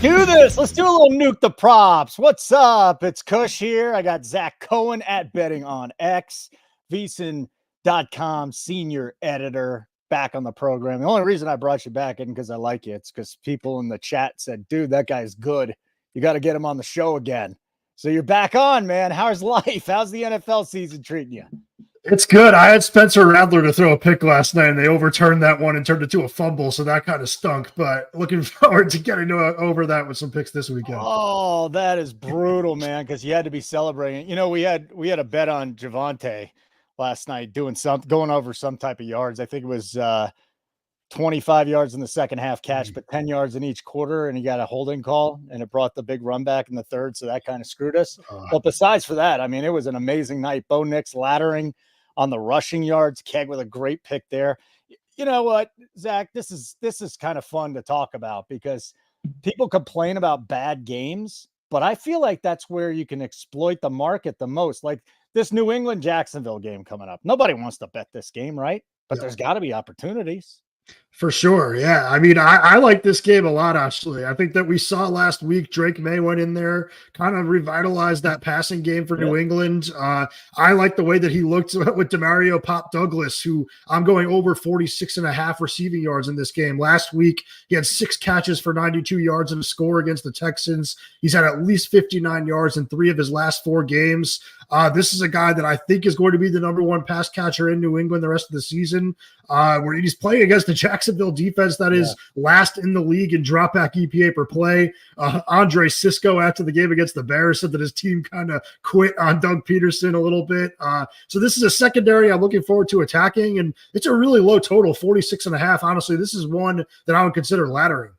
Do this. Let's do a little nuke the props. What's up? It's Kush here. I got Zach Cohen at Betting on X, VSiN.com senior editor, back on the program. The only reason I brought you back isn't because I like you. It's because people in the chat said, dude, that guy's good. You got to get him on the show again. So you're back on, man. How's life? How's the NFL season treating you? It's good. I had Spencer Rattler to throw a pick last night, and they overturned that one and turned it to a fumble, so that kind of stunk. But looking forward to getting over that with some picks this weekend. Oh, that is brutal, man, because you had to be celebrating. You know, we had a bet on Javonte last night going over some type of yards. I think it was 25 yards in the second half catch, but 10 yards in each quarter, and he got a holding call, and it brought the big run back in the third, so that kind of screwed us. But besides for that, I mean, it was an amazing night. Bo Nix laddering on the rushing yards, Keg with a great pick there. You know what, Zach, this is kind of fun to talk about because people complain about bad games, but I feel like that's where you can exploit the market the most. Like this New England Jacksonville game coming up. Nobody wants to bet this game, right? But there's got to be opportunities. For sure. Yeah. I mean, I like this game a lot, actually. I think that we saw last week, Drake May went in there, kind of revitalized that passing game for New England. I like the way that he looked with Demario Pop Douglas, who I'm going over 46.5 receiving yards in this game. Last week, he had 6 catches for 92 yards and a score against the Texans. He's had at least 59 yards in 3 of his last 4 games. This is a guy that I think is going to be the number 1 pass catcher in New England the rest of the season, where he's playing against the Jacksonville defense that is last in the league in dropback EPA per play. Andre Cisco, after the game against the Bears, said that his team kind of quit on Doug Peterson a little bit. So this is a secondary I'm looking forward to attacking, and it's a really low total, 46.5. Honestly, this is one that I would consider laddering.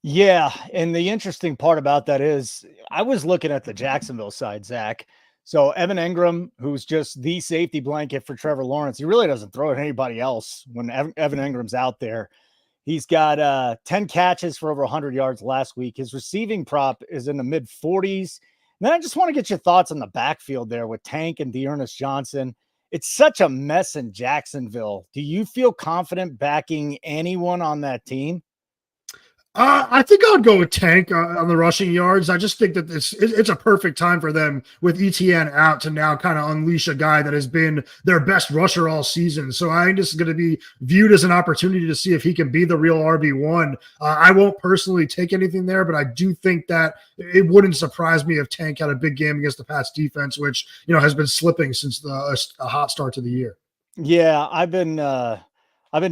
Yeah, and the interesting part about that is I was looking at the Jacksonville side, Zach. So Evan Engram, who's just the safety blanket for Trevor Lawrence, he really doesn't throw at anybody else when Evan Engram's out there. He's got 10 catches for over 100 yards last week. His receiving prop is in the mid-40s. And then I just want to get your thoughts on the backfield there with Tank and Dearness Johnson. It's such a mess in Jacksonville. Do you feel confident backing anyone on that team? I think I would go with Tank on the rushing yards. I just think that it's a perfect time for them with ETN out to now kind of unleash a guy that has been their best rusher all season. So I think this is going to be viewed as an opportunity to see if he can be the real RB1. I won't personally take anything there, but I do think that it wouldn't surprise me if Tank had a big game against the Pats defense, which has been slipping since a hot start to the year. Yeah, I've been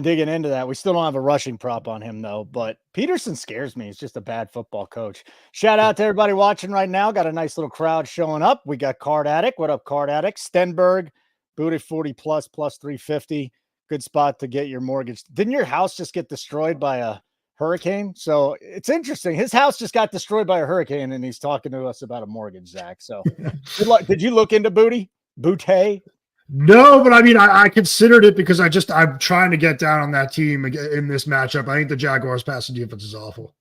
digging into that. We still don't have a rushing prop on him, though. But Peterson scares me. He's just a bad football coach. Shout out to everybody watching right now. Got a nice little crowd showing up. We got Card Addict. What up, Card Addict? Stenberg, booted 40 plus 350. Good spot to get your mortgage. Didn't your house just get destroyed by a hurricane? So it's interesting. His house just got destroyed by a hurricane, and he's talking to us about a mortgage, Zach. So good luck. Did you look into Booty? No, but I mean, I considered it because I'm trying to get down on that team in this matchup. I think the Jaguars' passing defense is awful.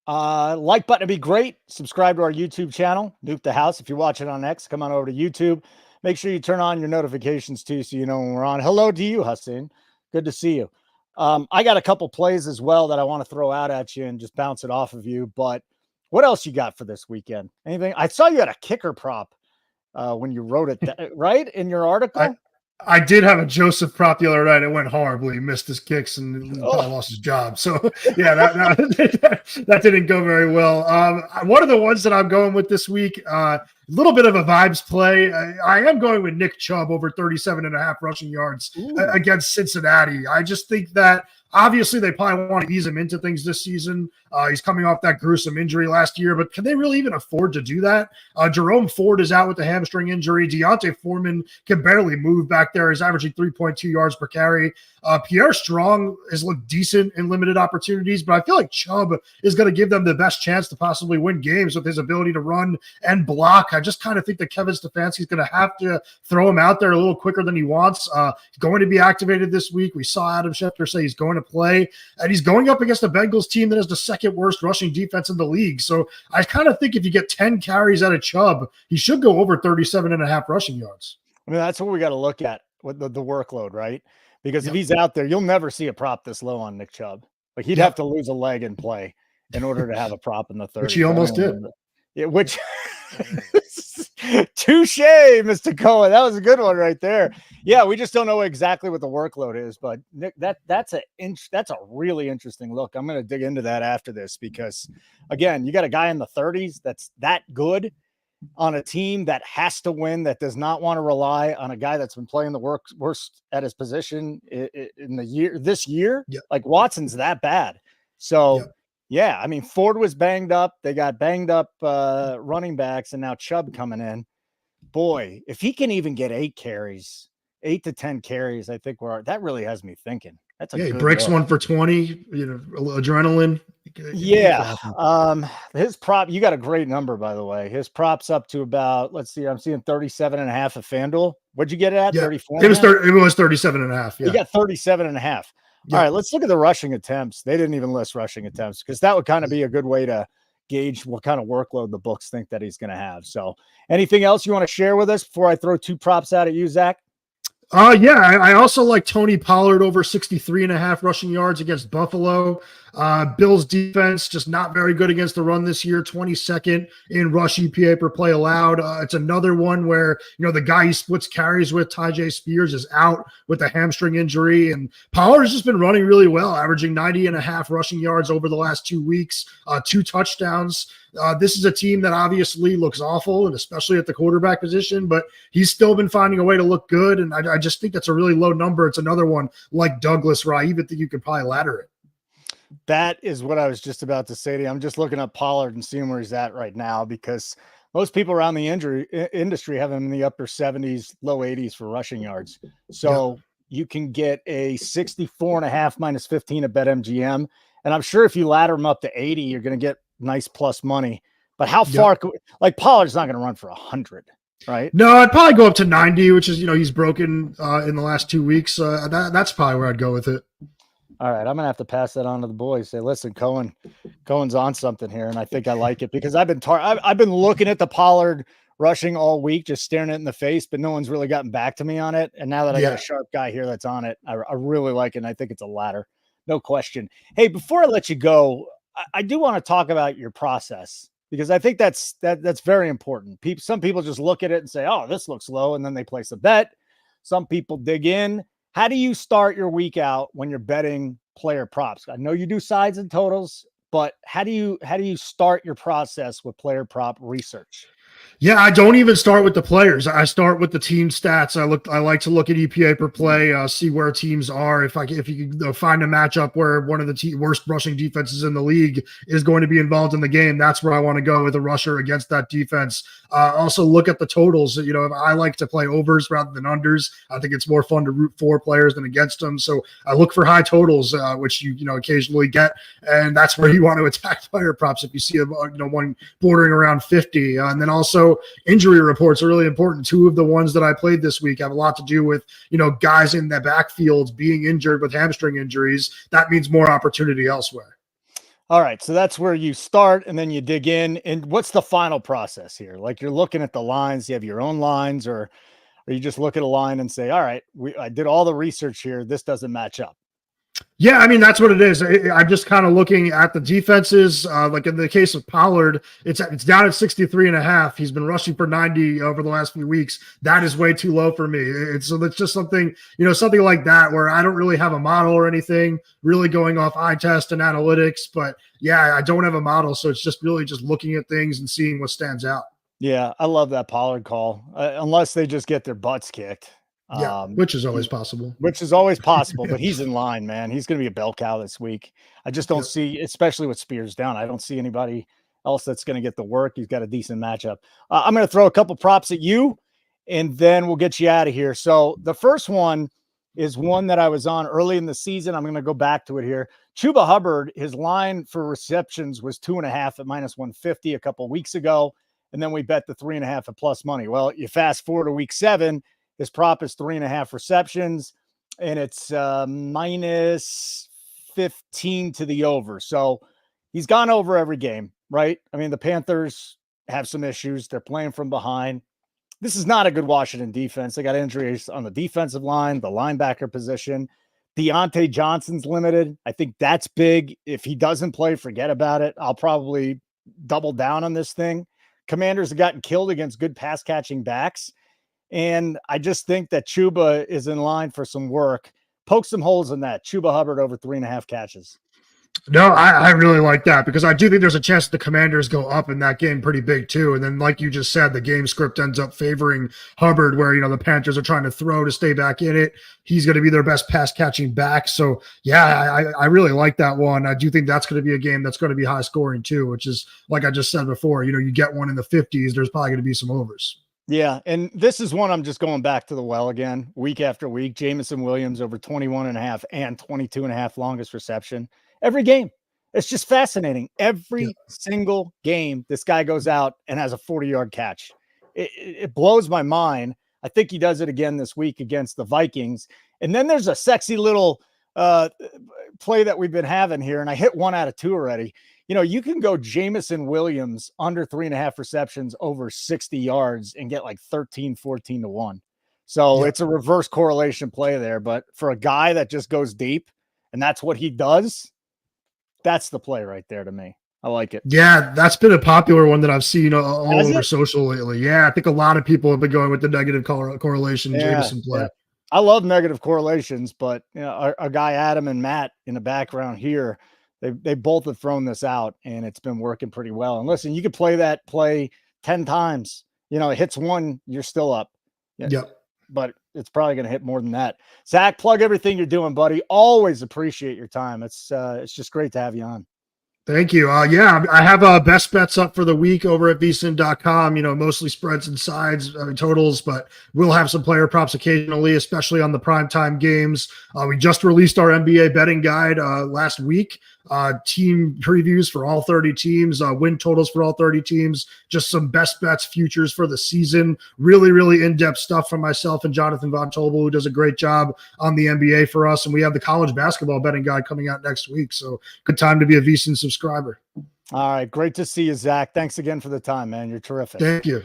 Like button would be great. Subscribe to our YouTube channel, Nuke the House. If you're watching on X, come on over to YouTube. Make sure you turn on your notifications too, so you know when we're on. Hello to you, Hassan. Good to see you. I got a couple plays as well that I want to throw out at you and just bounce it off of you. But what else you got for this weekend? Anything? I saw you had a kicker prop. When you wrote it, right, in your article? I did have a Joseph prop the other night. It went horribly. He missed his kicks and lost his job. So, yeah, that didn't go very well. One of the ones that I'm going with this week, a little bit of a vibes play. I am going with Nick Chubb over 37.5 rushing yards against Cincinnati. I just think that obviously they probably want to ease him into things this season. He's coming off that gruesome injury last year, but can they really even afford to do that? Jerome Ford is out with a hamstring injury. Deontay Foreman can barely move back there. He's averaging 3.2 yards per carry. Pierre Strong has looked decent in limited opportunities, but I feel like Chubb is going to give them the best chance to possibly win games with his ability to run and block. I just kind of think that Kevin Stefanski is going to have to throw him out there a little quicker than he wants. He's going to be activated this week. We saw Adam Schefter say he's going to play, and he's going up against a Bengals team that has the second worst rushing defense in the league. So I kind of think if you get 10 carries out of Chubb, he should go over 37.5 rushing yards. I mean, that's what we got to look at with the workload, right? Because if he's out there, you'll never see a prop this low on Nick Chubb. Like he'd have to lose a leg and play. in order to have a prop in the 30s. Which he almost did. Yeah, which touche, Mr. Cohen. That was a good one right there. Yeah, we just don't know exactly what the workload is, but Nick, that's a really interesting look. I'm going to dig into that after this because, again, you got a guy in the 30s that's that good on a team that has to win, that does not want to rely on a guy that's been playing the worst at his position in this year. Yep. Like Watson's that bad. So. Yep. Yeah, I mean, Ford was banged up. They got banged up running backs, and now Chubb coming in. Boy, if he can even get 8 to 10 carries, I think that really has me thinking. That's a he good breaks look. one for 20, adrenaline. Yeah. His prop, you got a great number, by the way. His prop's up to about, let's see, I'm seeing 37.5 at FanDuel. What'd you get it at? Yeah, 34? It was 37.5. Yeah. You got 37.5. Yeah. All right, let's look at the rushing attempts. They didn't even list rushing attempts because that would kind of be a good way to gauge what kind of workload the books think that he's going to have. So anything else you want to share with us before I throw 2 props out at you, Zach? Yeah, I also like Tony Pollard over 63.5 rushing yards against Buffalo. Bills defense just not very good against the run this year, 22nd in rush EPA per play allowed. It's another one where, the guy he splits carries with, Tyjae Spears, is out with a hamstring injury. And Pollard has just been running really well, averaging 90.5 rushing yards over the last 2 weeks, 2 touchdowns. This is a team that obviously looks awful, and especially at the quarterback position, but he's still been finding a way to look good. And I just think that's a really low number. It's another one like Douglas, where I even think you could probably ladder it. That is what I was just about to say to you. I'm just looking up Pollard and seeing where he's at right now because most people around the industry have him in the upper 70s, low 80s for rushing yards. So you can get a 64.5 minus 15 at BetMGM. And I'm sure if you ladder him up to 80, you're going to get nice plus money. But how far, like Pollard's not going to run for 100, right? No, I'd probably go up to 90, which is, he's broken in the last 2 weeks. That's probably where I'd go with it. All right, I'm gonna have to pass that on to the boys. Say, listen, Cohen's on something here, and I think I like it because I've been looking at the Pollard rushing all week, just staring it in the face, but no one's really gotten back to me on it. And now that I got a sharp guy here that's on it, I really like it. And I think it's a ladder, no question. Hey, before I let you go, I do want to talk about your process because I think that's very important. Some people just look at it and say, "Oh, this looks low," and then they place a bet. Some people dig in. How do you start your week out when you're betting player props? I know you do sides and totals, but how do you start your process with player prop research? Yeah, I don't even start with the players. I start with the team stats. I like to look at EPA per play, see where teams are. If you can find a matchup where one of the worst rushing defenses in the league is going to be involved in the game, that's where I want to go with a rusher against that defense. Also look at the totals. If I like to play overs rather than unders. I think it's more fun to root for players than against them. So I look for high totals, which you occasionally get, and that's where you want to attack player props if you see one bordering around 50, and then also injury reports are really important. 2 of the ones that I played this week have a lot to do with, guys in the backfields being injured with hamstring injuries. That means more opportunity elsewhere. All right. So that's where you start and then you dig in. And what's the final process here? Like you're looking at the lines, you have your own lines, or you just look at a line and say, all right, I did all the research here. This doesn't match up. Yeah, I mean, that's what it is. I'm just kind of looking at the defenses. Like in the case of Pollard, it's down at 63.5. He's been rushing for 90 over the last few weeks. That is way too low for me. It's just something, something like that where I don't really have a model or anything, really going off eye test and analytics. But yeah, I don't have a model. So it's just really just looking at things and seeing what stands out. Yeah, I love that Pollard call, unless they just get their butts kicked. Yeah, which is always possible. But he's in line, man. He's going to be a bell cow this week. I just don't see, especially with Spears down, I don't see anybody else that's going to get the work. He's got a decent matchup. I'm going to throw a couple props at you, and then we'll get you out of here. So the first one is one that I was on early in the season. I'm going to go back to it here. Chuba Hubbard, his line for receptions was 2.5 at minus 150 a couple weeks ago, and then we bet the 3.5 at plus money. Well, you fast forward to week 7, his prop is 3.5 receptions, and it's minus 15 to the over. So he's gone over every game, right? I mean, the Panthers have some issues. They're playing from behind. This is not a good Washington defense. They got injuries on the defensive line, the linebacker position. Deontay Johnson's limited. I think that's big. If he doesn't play, forget about it. I'll probably double down on this thing. Commanders have gotten killed against good pass catching backs. And I just think that Chuba is in line for some work. Poke some holes in that. Chuba Hubbard over 3.5 catches. No, I really like that because I do think there's a chance the Commanders go up in that game pretty big too. And then, like you just said, the game script ends up favoring Hubbard, where, the Panthers are trying to throw to stay back in it. He's going to be their best pass catching back. So, yeah, I really like that one. I do think that's going to be a game that's going to be high scoring too, which is, like I just said before, you get one in the 50s, there's probably going to be some overs. Yeah, and this is one I'm just going back to the well again, week after week. Jamison Williams over 21.5 and 22.5 longest reception. Every game. It's just fascinating. Every single game, this guy goes out and has a 40-yard catch. It blows my mind. I think he does it again this week against the Vikings. And then there's a sexy little play that we've been having here, and I hit 1 out of 2 already. You can go Jamison Williams under 3.5 receptions over 60 yards and get like 13, 14 to 1. So it's a reverse correlation play there. But for a guy that just goes deep and that's what he does, that's the play right there to me. I like it. Yeah, that's been a popular one that I've seen all over social lately. Yeah, I think a lot of people have been going with the negative correlation Jamison play. Yeah. I love negative correlations, but our guy Adam and Matt in the background here, they both have thrown this out, and it's been working pretty well. And listen, you could play that play 10 times. It hits one, you're still up. Yep. But it's probably going to hit more than that. Zach, plug everything you're doing, buddy. Always appreciate your time. It's just great to have you on. Thank you. Yeah, I have best bets up for the week over at vsin.com, mostly spreads and sides, totals, but we'll have some player props occasionally, especially on the primetime games. We just released our NBA betting guide last week. Team previews for all 30 teams, win totals for all 30 teams, just some best bets futures for the season. Really, really in-depth stuff from myself and Jonathan Von Tobel, who does a great job on the NBA for us. And we have the college basketball betting guide coming out next week. So good time to be a VSiN subscriber. All right. Great to see you, Zach. Thanks again for the time, man. You're terrific. Thank you.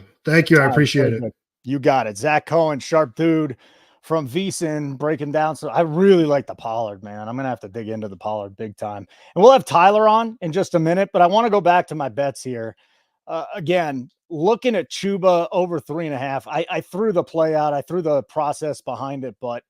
I appreciate it. You got it. Zach Cohen, sharp dude from VSiN, breaking down. So I really like the Pollard, man. I'm going to have to dig into the Pollard big time. And we'll have Tyler on in just a minute, but I want to go back to my bets here. Again, looking at Chuba over 3.5, I threw the play out. I threw the process behind it, but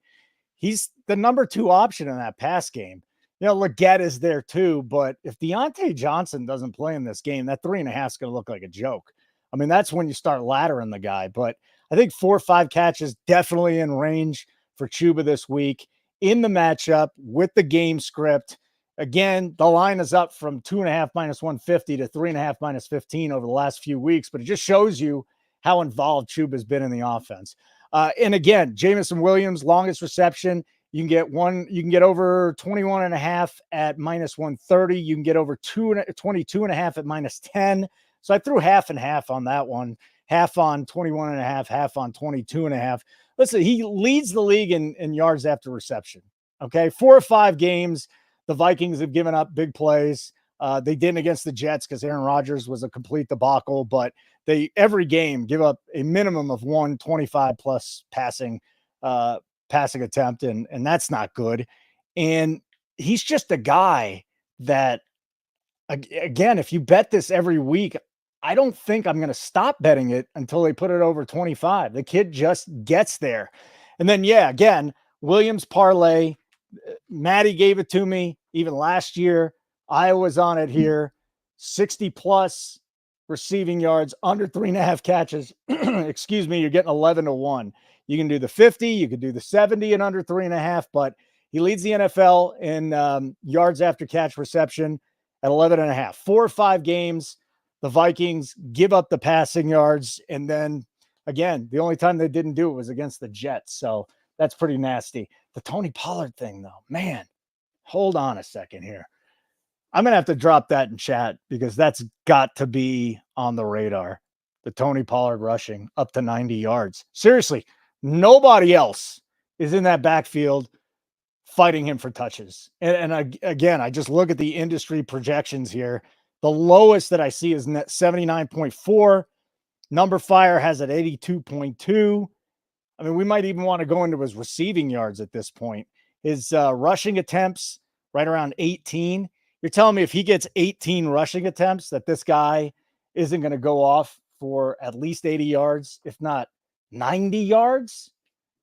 he's the number 2 option in that pass game. Leggett is there too, but if Deontay Johnson doesn't play in this game, that 3.5 is going to look like a joke. I mean, that's when you start laddering the guy, but I think 4 or 5 catches definitely in range for Chuba this week in the matchup with the game script. Again, the line is up from 2.5 minus 150 to 3.5 minus 15 over the last few weeks, but it just shows you how involved Chuba has been in the offense. And again, Jamison Williams, longest reception. You can get over 21.5 at minus 130. You can get over 22.5 at minus 10. So I threw half and half on that one. Half on 21.5, half on 22.5. Listen, he leads the league in yards after reception. Okay. 4 or 5 games, the Vikings have given up big plays. They didn't against the Jets because Aaron Rodgers was a complete debacle, but they every game give up a minimum of 125 plus passing attempt. And that's not good. And he's just a guy that, again, if you bet this every week, I don't think I'm going to stop betting it until they put it over 25. The kid just gets there. And then, again, Williams parlay. Maddie gave it to me even last year. I was on it here. 60 plus receiving yards, under 3.5 catches. Excuse me. You're getting 11 to 1. You can do the 50. You could do the 70 and under 3.5, but he leads the NFL in yards after catch reception at 11.5. 4 or 5 games. The Vikings give up the passing yards. And then again, the only time they didn't do it was against the Jets. So that's pretty nasty. The Tony Pollard thing though, man, hold on a second here. I'm going to have to drop that in chat because that's got to be on the radar. The Tony Pollard rushing up to 90 yards. Seriously, nobody else is in that backfield fighting him for touches. And again, I just look at the industry projections here. The lowest that I see is 79.4. Number Fire has it 82.2. I mean, we might even want to go into his receiving yards at this point. His rushing attempts right around 18. You're telling me if he gets 18 rushing attempts that this guy isn't going to go off for at least 80 yards, if not 90 yards?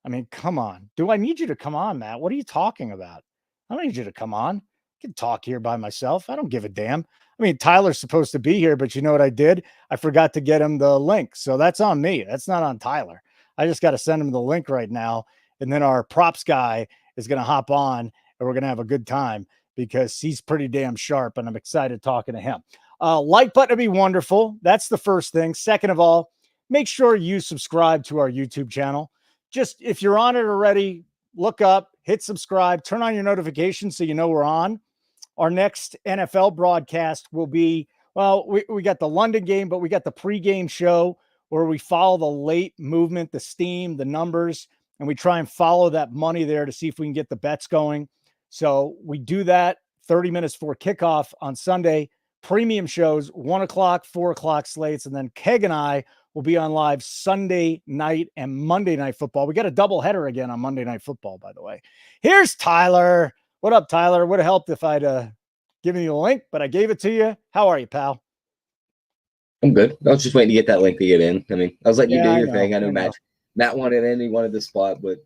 I mean, come on. Do I need you to come on, Matt? What are you talking about? I don't need you to come on. I can talk here by myself. I don't give a damn. I mean, Tyler's supposed to be here, but you know what I did? I forgot to get him the link. So that's on me. That's not on Tyler. I just got to send him the link right now. And then our props guy is going to hop on and we're going to have a good time because he's pretty damn sharp and I'm excited talking to him. Like button would be wonderful. That's the first thing. Second of all, make sure you subscribe to our YouTube channel. Just if you're on it already, look up, hit subscribe, turn on your notifications so you know we're on. Our next NFL broadcast will be, well, we got the London game, but we got the pregame show where we follow the late movement, the steam, the numbers, and we try and follow that money there to see if we can get the bets going. So we do that 30 minutes before kickoff on Sunday. Premium shows, 1 o'clock, 4 o'clock slates, and then Keg and I will be on live Sunday night and Monday Night Football. We got a double header again on Monday Night Football, by the way. Here's Tyler. What up, Tyler? Would have helped if I'd given you a link, but I gave it to you. How are you, pal? I'm good. I was just waiting to get that link to get in. I mean, I was letting you do your thing. I know Matt wanted in. He wanted the spot, but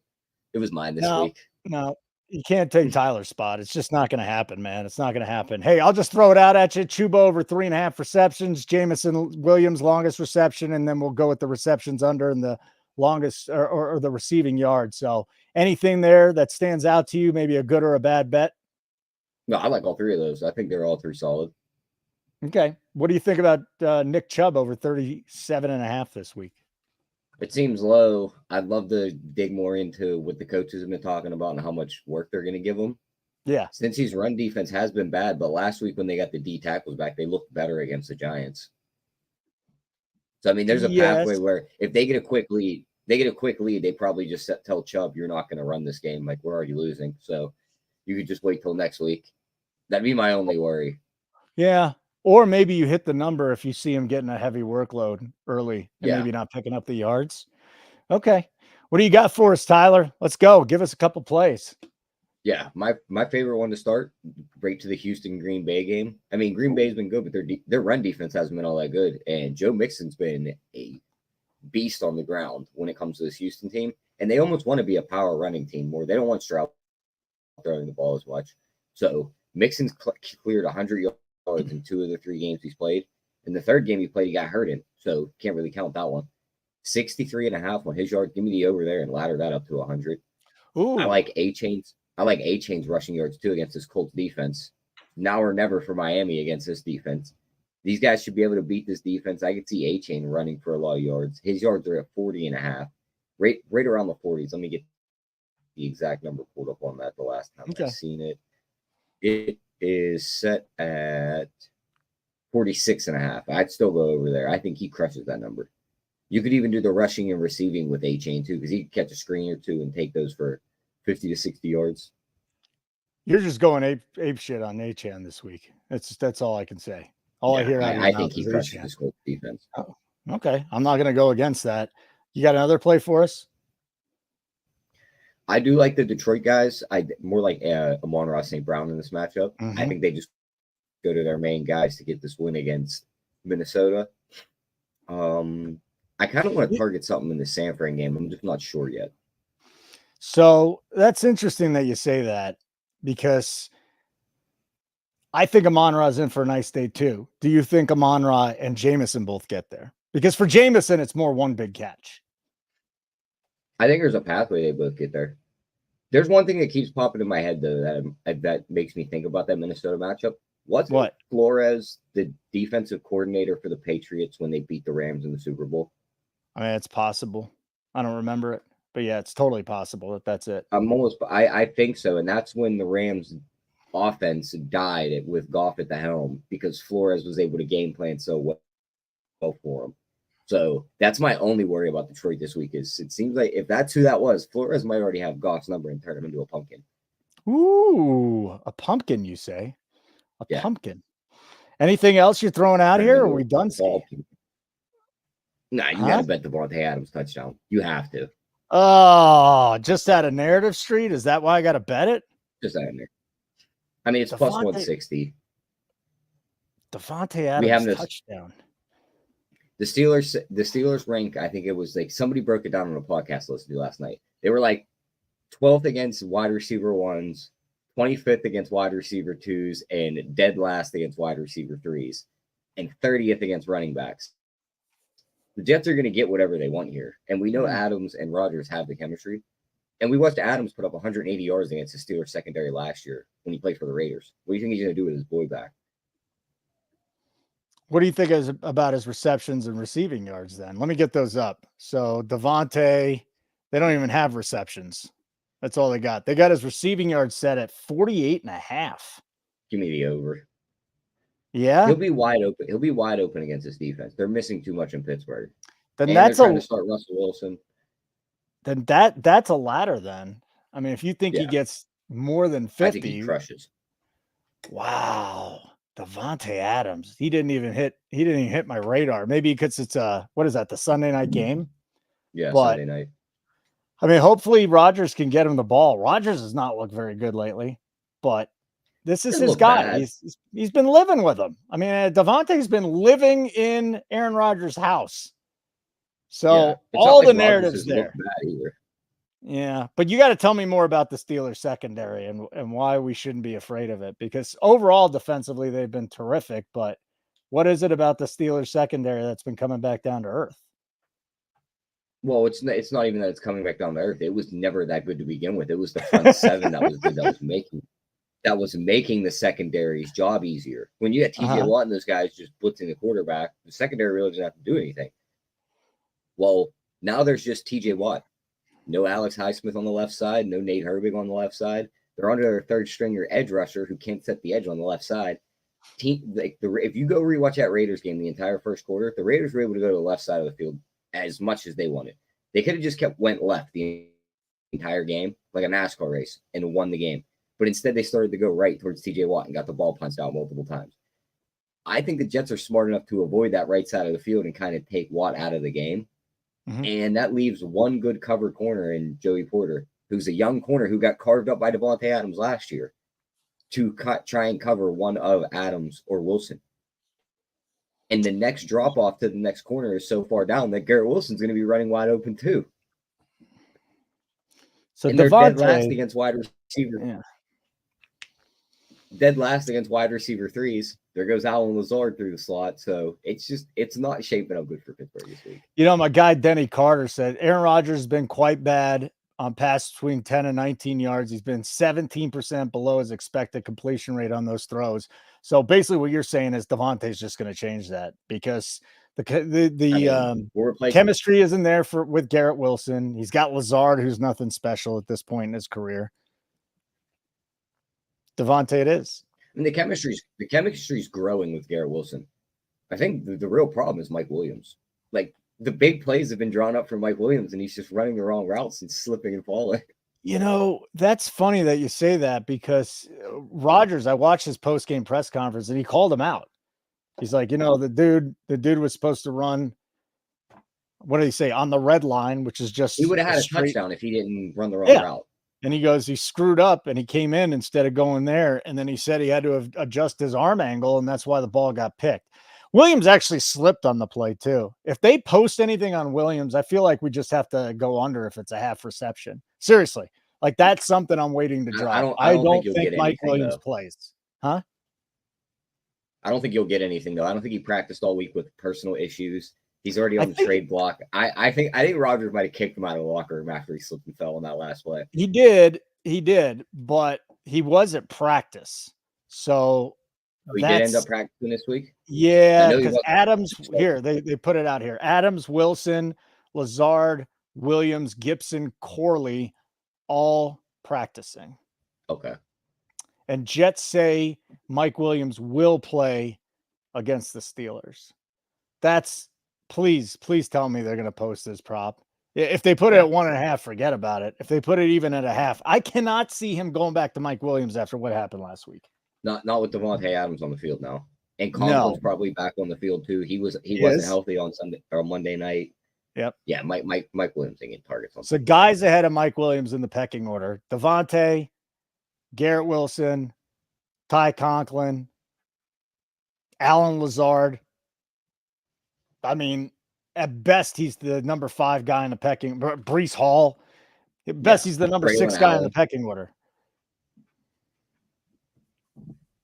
it was mine this week. No, you can't take Tyler's spot. It's just not going to happen, man. It's not going to happen. Hey, I'll just throw it out at you. Chuba over 3.5 receptions. Jamison Williams, longest reception, and then we'll go with the receptions under and the longest or the receiving yard. So anything there that stands out to you, maybe a good or a bad bet? No, I like all three of those. I think they're all three solid. Okay. What do you think about Nick Chubb over 37.5 this week? It seems low. I'd love to dig more into what the coaches have been talking about and how much work they're going to give him. Yeah. Since his run defense has been bad, but last week when they got the D tackles back, they looked better against the Giants. So, I mean, there's a pathway where if they get a quick lead, they probably just tell Chubb, you're not going to run this game. Like, we're already losing. So you could just wait till next week. That'd be my only worry. Yeah. Or maybe you hit the number if you see him getting a heavy workload early and maybe not picking up the yards. Okay. What do you got for us, Tyler? Let's go. Give us a couple plays. Yeah. My favorite one to start, right to the Houston-Green Bay game. I mean, Green Bay's been good, but their run defense hasn't been all that good. And Joe Mixon's been a beast on the ground when it comes to this Houston team. And they almost want to be a power running team more. They don't want Stroud throwing the ball as much. So Mixon's cleared 100 yards in 2 of the 3 games he's played. In the third game he played, he got hurt in, so can't really count that one. 63.5 on his yard. Give me the over there and ladder that up to 100. Ooh. I like A-Chain's rushing yards too against this Colts defense. Now or never for Miami against this defense. These guys should be able to beat this defense. I could see A-Chain running for a lot of yards. His yards are at 40.5, right around the 40s. Let me get the exact number pulled up on that the last time I've seen it. It is set at 46.5. I'd still go over there. I think he crushes that number. You could even do the rushing and receiving with A-Chain too, because he could catch a screen or two and take those for 50 to 60 yards. You're just going ape shit on A-Chain this week. That's all I can say. I hear. I think he crushes this whole defense. Oh, okay. I'm not going to go against that. You got another play for us? I do like the Detroit guys. I more like Amon-Ra St. Brown in this matchup. Mm-hmm. I think they just go to their main guys to get this win against Minnesota. I kind of want to target something in the San Fran game. I'm just not sure yet. So that's interesting that you say that because I think Amon-Ra's in for a nice day too. Do you think Amon-Ra and Jamison both get there? Because for Jamison, it's more one big catch. I think there's a pathway they both get there. There's one thing that keeps popping in my head, though, that makes me think about that Minnesota matchup. What? Flores, the defensive coordinator for the Patriots when they beat the Rams in the Super Bowl? I mean, it's possible. I don't remember it. But, yeah, it's totally possible that that's it. I think so. And that's when the Rams offense died with Goff at the helm because Flores was able to game plan so well for him. So that's my only worry about Detroit this week is it seems like if that's who that was, Flores might already have Goff's number and turn him into a pumpkin. Ooh, a pumpkin, you say? A pumpkin. Anything else you're throwing out here? Or are we done? Nah, you got to bet Devontae Adams touchdown. You have to. Oh, just out of Narrative Street? Is that why I got to bet it? Just that in there. I mean, it's plus Devontae- 160. Devontae We have Adams this- touchdown. The Steelers rank, I think it was like somebody broke it down on a podcast listening to last night. They were like 12th against wide receiver ones, 25th against wide receiver twos, and dead last against wide receiver threes, and 30th against running backs. The Jets are going to get whatever they want here. And we know Adams and Rodgers have the chemistry. And we watched Adams put up 180 yards against the Steelers secondary last year when he played for the Raiders. What do you think he's going to do with his boy back? What do you think about his receptions and receiving yards then? Let me get those up. So Devontae, they don't even have receptions. That's all they got. They got his receiving yards set at 48.5. Give me the over. Yeah. He'll be wide open. He'll be wide open against this defense. They're missing too much in Pittsburgh. Then And that's they're trying to start Russell Wilson. Then that's a ladder then. I mean, if you think he gets more than 50, I think he crushes. Wow. Devontae Adams. He didn't even hit my radar. Maybe because it's what is that, the Sunday night game? Yeah, But, Sunday night. I mean, hopefully Rodgers can get him the ball. Rodgers has not looked very good lately, but this is Doesn't his look guy. bad. He's been living with him. I mean, Devontae's been living in Aaron Rodgers' house. So It's not all like the Rodgers narratives has there. looked bad either. Yeah, but you got to tell me more about the Steelers secondary and why we shouldn't be afraid of it, because overall defensively they've been terrific, but what is it about the Steelers secondary that's been coming back down to earth? Well, it's not even that it's coming back down to earth. It was never that good to begin with. It was the front seven that was good, that was making the secondary's job easier. When you got TJ Watt and those guys just blitzing the quarterback, the secondary really doesn't have to do anything. Well, now there's just TJ Watt. No Alex Highsmith on the left side, no Nate Herbig on the left side. They're under their third stringer edge rusher who can't set the edge on the left side. If you go rewatch that Raiders game, the entire first quarter, the Raiders were able to go to the left side of the field as much as they wanted. They could have just went left the entire game, like a NASCAR race, and won the game. But instead, they started to go right towards TJ Watt and got the ball punched out multiple times. I think the Jets are smart enough to avoid that right side of the field and kind of take Watt out of the game. Mm-hmm. And that leaves one good cover corner in Joey Porter, who's a young corner who got carved up by Devontae Adams last year, to try and cover one of Adams or Wilson. And the next drop off to the next corner is so far down that Garrett Wilson's going to be running wide open too. So and they're dead last against wide receiver. Yeah. Dead last against wide receiver threes. There goes Alan Lazard through the slot. So it's not shaping up good for Pittsburgh this week. You know, my guy Denny Carter said Aaron Rodgers has been quite bad on passes between 10 and 19 yards. He's been 17% below his expected completion rate on those throws. So basically what you're saying is Devontae's just going to change that, because the chemistry isn't there with Garrett Wilson. He's got Lazard, who's nothing special at this point in his career. Devontae it is. And the chemistry's growing with Garrett Wilson. I think the real problem is Mike Williams. Like, the big plays have been drawn up for Mike Williams, and he's just running the wrong routes and slipping and falling. You know, that's funny that you say that, because Rodgers, I watched his post-game press conference and he called him out. He's like, you know, the dude was supposed to run, what did he say, on the red line, which is just, he would have had a touchdown if he didn't run the wrong route. And he goes, he screwed up and he came in instead of going there. And then he said he had to adjust his arm angle, and that's why the ball got picked. Williams actually slipped on the play too. If they post anything on Williams, I feel like we just have to go under if it's a half reception. Seriously. Like, that's something I'm waiting to drop. I don't think Mike Williams plays. Huh? I don't think you'll get anything though. I don't think he practiced all week with personal issues. He's already on the trade block. I think Rodgers might have kicked him out of the locker room after he slipped and fell on that last play. He did, but he was at practice. So he did end up practicing this week? Yeah, because Adams, here, they put it out here. Adams, Wilson, Lazard, Williams, Gibson, Corley, all practicing. Okay. And Jets say Mike Williams will play against the Steelers. Please tell me they're going to post this prop. If they put it at 1.5, forget about it. If they put it even at 0.5, I cannot see him going back to Mike Williams after what happened last week. Not with Devontae Adams on the field now. And Conklin's probably back on the field too. He wasn't healthy on Sunday or Monday night. Yep. Yeah, Mike Williams ain't getting targets on. So guys ahead of Mike Williams in the pecking order: Devontae, Garrett Wilson, Ty Conklin, Alan Lazard. I mean, at best, he's the number 5 guy in the pecking. Breece Hall. At best, he's the number 6 guy in the pecking order.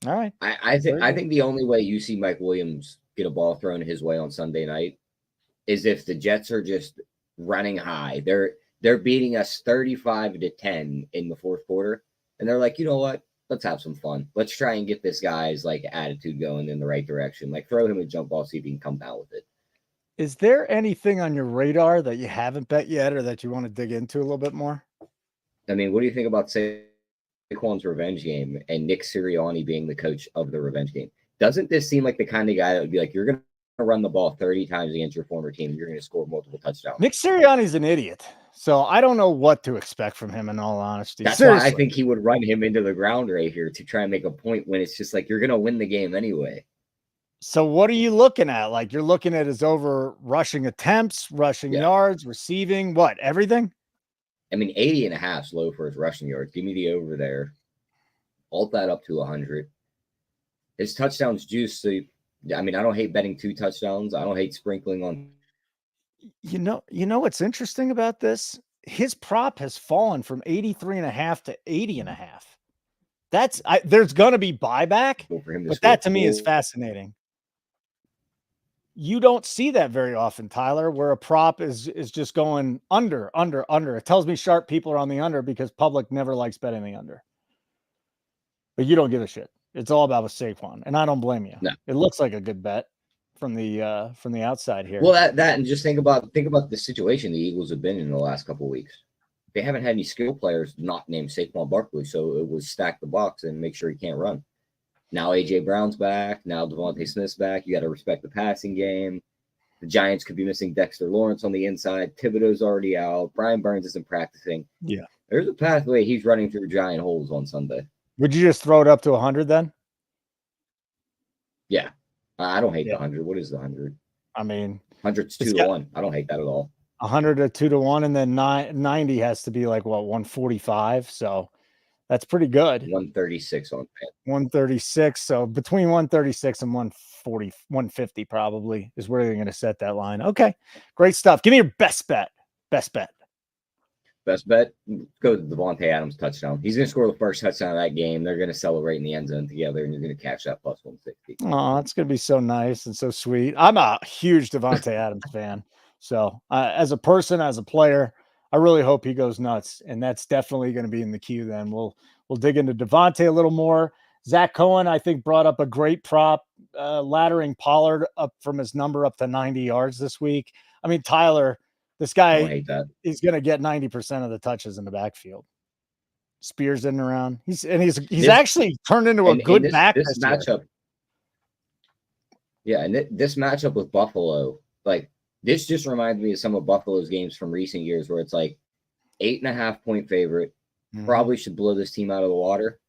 All right. I think the only way you see Mike Williams get a ball thrown his way on Sunday night is if the Jets are just running high. They're beating us 35-10 in the fourth quarter, and they're like, you know what? Let's have some fun. Let's try and get this guy's like attitude going in the right direction. Like throw him a jump ball, see if he can come down with it. Is there anything on your radar that you haven't bet yet, or that you want to dig into a little bit more? I mean, what do you think about Saquon's revenge game and Nick Sirianni being the coach of the revenge game? Doesn't this seem like the kind of guy that would be like, you're going to run the ball 30 times against your former team, you're going to score multiple touchdowns? Nick Sirianni's an idiot, so I don't know what to expect from him, in all honesty. That's why I think he would run him into the ground right here to try and make a point when it's just like, you're going to win the game anyway. So what are you looking at? Like, you're looking at his over rushing attempts, rushing yards, receiving, what, everything? I mean, 80.5 is low for his rushing yards. Give me the over there. Alt that up to 100. His touchdowns juice. So, I mean, I don't hate betting 2 touchdowns. I don't hate sprinkling on. You know what's interesting about this? His prop has fallen from 83.5 to 80.5. There's going to be buyback, but that to me is fascinating. You don't see that very often, Tyler, where a prop is just going under. It tells me sharp people are on the under because public never likes betting the under. But you don't give a shit. It's all about with Saquon, and I don't blame you. No. It looks like a good bet from the outside here. Well, that and just think about the situation the Eagles have been in the last couple of weeks. They haven't had any skill players not named Saquon Barkley, so it was stack the box and make sure he can't run. Now A.J. Brown's back. Now Devontae Smith's back. You got to respect the passing game. The Giants could be missing Dexter Lawrence on the inside. Thibodeau's already out. Brian Burns isn't practicing. Yeah. There's a pathway he's running through giant holes on Sunday. Would you just throw it up to 100 then? Yeah. I don't hate the 100. What is the 100? I mean, 100's 2-1. I don't hate that at all. 100 to 2-1, and then 90 has to be like, what, 145? So that's pretty good. 136 on that. 136. So between 136 and 140, 150 probably is where you're going to set that line. Okay, great stuff. Give me your best bet. Best bet. Go to Devontae Adams touchdown. He's going to score the first touchdown of that game. They're going to celebrate in the end zone together, and you're going to catch that plus 160. Oh, it's going to be so nice and so sweet. I'm a huge Devontae Adams fan. So as a person, as a player, I really hope he goes nuts, and that's definitely going to be in the queue. Then we'll dig into Devontae a little more. Zach Cohen, I think, brought up a great prop, laddering Pollard up from his number up to 90 yards this week. I mean, Tyler, this guy is going to get 90% of the touches in the backfield. Spears in and around. He's actually turned into a good back this matchup. Yeah, and this matchup with Buffalo, like, this just reminds me of some of Buffalo's games from recent years where it's like 8.5-point favorite, probably should blow this team out of the water.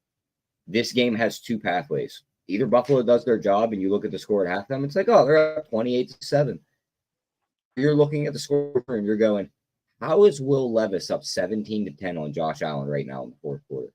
This game has 2 pathways. Either Buffalo does their job and you look at the score at halftime, it's like, oh, they're up 28-7. You're looking at the score and you're going, how is Will Levis up 17-10 on Josh Allen right now in the fourth quarter?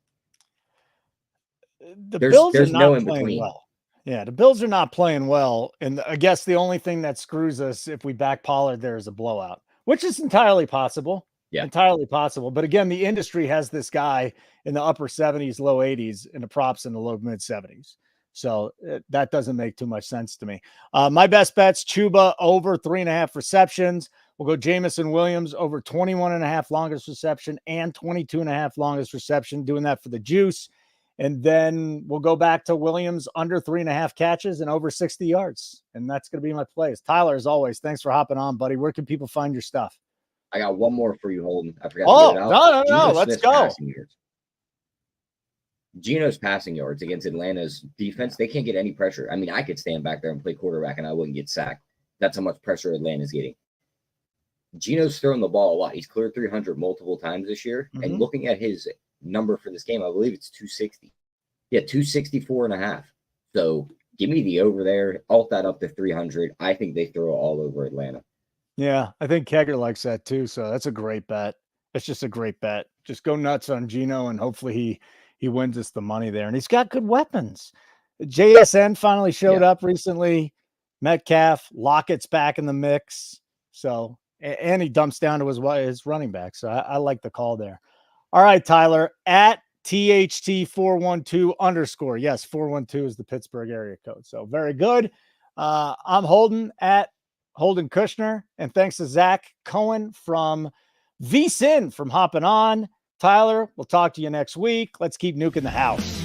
There's no in between. Well. Yeah, the Bills are not playing well, and I guess the only thing that screws us if we back Pollard there is a blowout, which is entirely possible. Yeah, entirely possible. But again, the industry has this guy in the upper 70s, low 80s, and the props in the low mid 70s. So that doesn't make too much sense to me. My best bets: Chuba over 3.5 receptions. We'll go Jamison Williams over 21.5 longest reception and 22.5 longest reception. Doing that for the juice. And then we'll go back to Williams under 3.5 catches and over 60 yards. And that's going to be my plays. Tyler, as always, thanks for hopping on, buddy. Where can people find your stuff? I got one more for you, Holden. I forgot to get it out. No. Let's go. Geno's passing yards against Atlanta's defense, they can't get any pressure. I mean, I could stand back there and play quarterback and I wouldn't get sacked. That's how much pressure Atlanta's getting. Geno's throwing the ball a lot. He's cleared 300 multiple times this year. Mm-hmm. And looking at his number for this game, I believe it's 260. Yeah, 264.5. So give me the over there. Alt that up to 300. I think they throw it all over Atlanta. Yeah, I think Kegger likes that too. So that's a great bet. It's just a great bet. Just go nuts on Geno, and hopefully he he wins us the money there. And he's got good weapons. JSN finally showed up recently. Metcalf, Lockett's back in the mix. So, and he dumps down to his running back. So I like the call there. All right, Tyler, at THT412 _. Yes, 412 is the Pittsburgh area code. So very good. I'm Holden at Holden Kushner. And thanks to Zach Cohen from VSIN from hopping on. Tyler, we'll talk to you next week. Let's keep nuking the house.